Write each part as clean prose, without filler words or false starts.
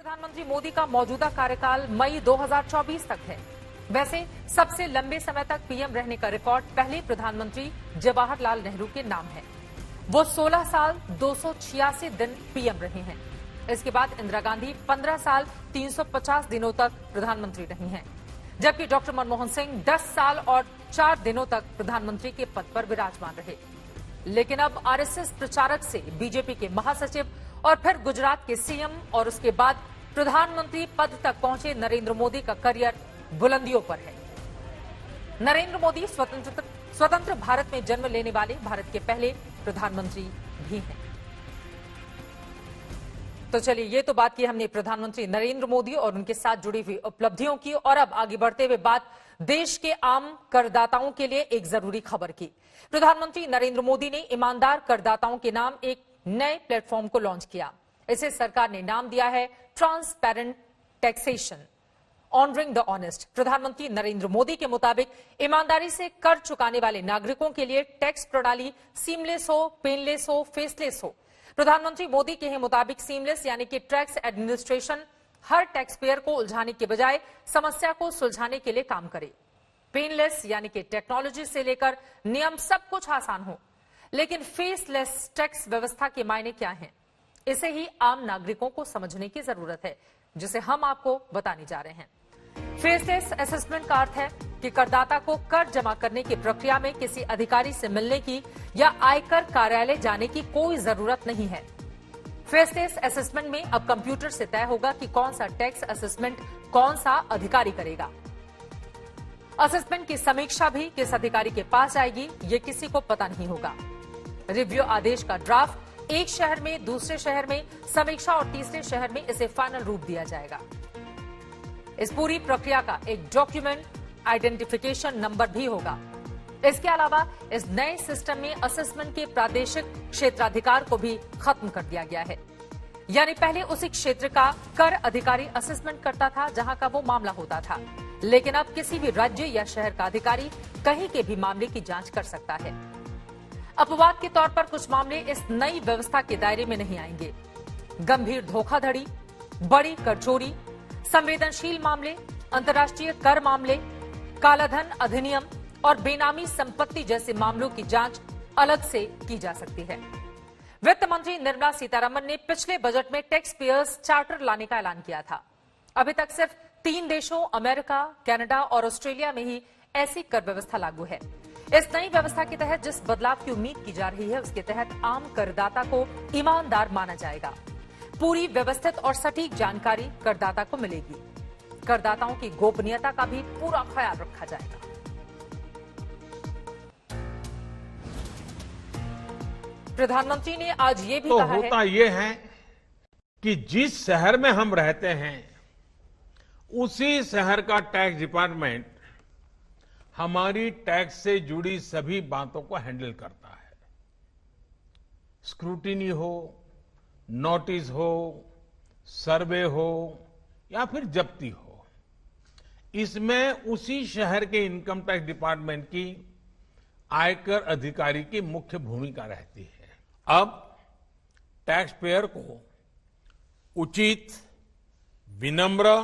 प्रधानमंत्री मोदी का मौजूदा कार्यकाल मई 2024 तक है। वैसे सबसे लंबे समय तक पीएम रहने का रिकॉर्ड पहले प्रधानमंत्री जवाहरलाल नेहरू के नाम है। वो 16 साल 286 दिन पीएम रहे हैं। इसके बाद इंदिरा गांधी 15 साल 350 दिनों तक प्रधानमंत्री रही हैं, जबकि डॉक्टर मनमोहन सिंह 10 साल और 4 दिनों तक प्रधानमंत्री के पद पर विराजमान रहे। लेकिन अब आरएसएस प्रचारक से बीजेपी के महासचिव और फिर गुजरात के सीएम और उसके बाद प्रधानमंत्री पद तक पहुंचे नरेंद्र मोदी का करियर बुलंदियों पर है। नरेंद्र मोदी स्वतंत्र भारत में जन्म लेने वाले भारत के पहले प्रधानमंत्री भी हैं। तो चलिए, ये तो बात की हमने प्रधानमंत्री नरेंद्र मोदी और उनके साथ जुड़ी हुई उपलब्धियों की, और अब आगे बढ़ते हुए बात देश के आम करदाताओं के लिए एक जरूरी खबर की। प्रधानमंत्री नरेंद्र मोदी ने ईमानदार करदाताओं के नाम एक नए प्लेटफॉर्म को लॉन्च किया। इसे सरकार ने नाम दिया है transparent taxation, honouring the honest. प्रधानमंत्री नरेंद्र मोदी के मुताबिक ईमानदारी से कर चुकाने वाले नागरिकों के लिए टैक्स प्रणाली सीमलेस हो, पेनलेस हो, फेसलेस हो। प्रधानमंत्री मोदी के ही मुताबिक सीमलेस यानी कि टैक्स एडमिनिस्ट्रेशन हर टैक्स पेयर को उलझाने के बजाय समस्या को सुलझाने के लिए काम करे। पेनलेस यानी कि टेक्नोलॉजी से लेकर नियम सब कुछ आसान हो। लेकिन फेसलेस टैक्स व्यवस्था के मायने क्या हैं? इसे ही आम नागरिकों को समझने की जरूरत है, जिसे हम आपको बताने जा रहे हैं। फेसलेस असेसमेंट का अर्थ है कि करदाता को कर जमा करने की प्रक्रिया में किसी अधिकारी से मिलने की या आयकर कार्यालय जाने की कोई जरूरत नहीं है। फेसलेस असेसमेंट में अब कंप्यूटर से तय होगा कि कौन सा टैक्स असेसमेंट कौन सा अधिकारी करेगा। असेसमेंट की समीक्षा भी किस अधिकारी के पास जाएगी, ये किसी को पता नहीं होगा। रिव्यू आदेश का ड्राफ्ट एक शहर में, दूसरे शहर में समीक्षा और तीसरे शहर में इसे फाइनल रूप दिया जाएगा। इस पूरी प्रक्रिया का एक डॉक्यूमेंट आइडेंटिफिकेशन नंबर भी होगा। इसके अलावा इस नए सिस्टम में असेसमेंट के प्रादेशिक क्षेत्राधिकार को भी खत्म कर दिया गया है। यानी पहले उसी क्षेत्र का कर अधिकारी असेसमेंट करता था जहां का वो मामला होता था, लेकिन अब किसी भी राज्य या शहर का अधिकारी कहीं के भी मामले की जांच कर सकता है। अपवाद के तौर पर कुछ मामले इस नई व्यवस्था के दायरे में नहीं आएंगे। गंभीर धोखाधड़ी, बड़ी कर चोरी, संवेदनशील मामले, अंतर्राष्ट्रीय कर मामले, कालाधन अधिनियम और बेनामी संपत्ति जैसे मामलों की जांच अलग से की जा सकती है। वित्त मंत्री निर्मला सीतारमण ने पिछले बजट में टैक्स पेयर्स चार्टर लाने का ऐलान किया था। अभी तक सिर्फ 3 देशों अमेरिका, कनाडा और ऑस्ट्रेलिया में ही ऐसी कर व्यवस्था लागू है। इस नई व्यवस्था के तहत जिस बदलाव की उम्मीद की जा रही है, उसके तहत आम करदाता को ईमानदार माना जाएगा। पूरी व्यवस्थित और सटीक जानकारी करदाता को मिलेगी। करदाताओं की गोपनीयता का भी पूरा ख्याल रखा जाएगा। प्रधानमंत्री ने आज ये भी कहा है, होता ये है कि जिस शहर में हम रहते हैं उसी शहर का टैक्स डिपार्टमेंट हमारी टैक्स से जुड़ी सभी बातों को हैंडल करता है। स्क्रूटिनी हो, नोटिस हो, सर्वे हो या फिर जब्ती हो, इसमें उसी शहर के इनकम टैक्स डिपार्टमेंट की आयकर अधिकारी की मुख्य भूमिका रहती है। अब टैक्स पेयर को उचित, विनम्र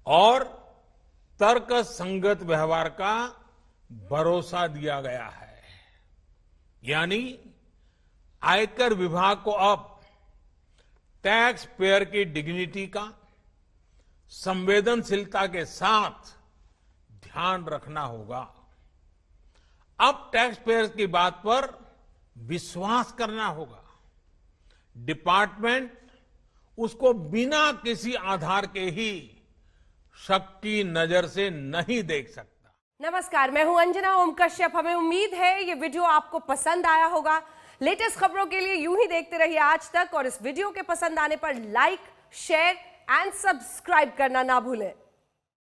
और तर्क संगत व्यवहार का भरोसा दिया गया है। यानी आयकर विभाग को अब टैक्स पेयर की डिग्निटी का संवेदनशीलता के साथ ध्यान रखना होगा। अब टैक्स पेयर की बात पर विश्वास करना होगा। डिपार्टमेंट उसको बिना किसी आधार के ही शक की नजर से नहीं देख सकता। नमस्कार, मैं हूं अंजना ओम कश्यप। हमें उम्मीद है ये वीडियो आपको पसंद आया होगा। लेटेस्ट खबरों के लिए यूं ही देखते रहिए आज तक, और इस वीडियो के पसंद आने पर लाइक, शेयर एंड सब्सक्राइब करना ना भूलें।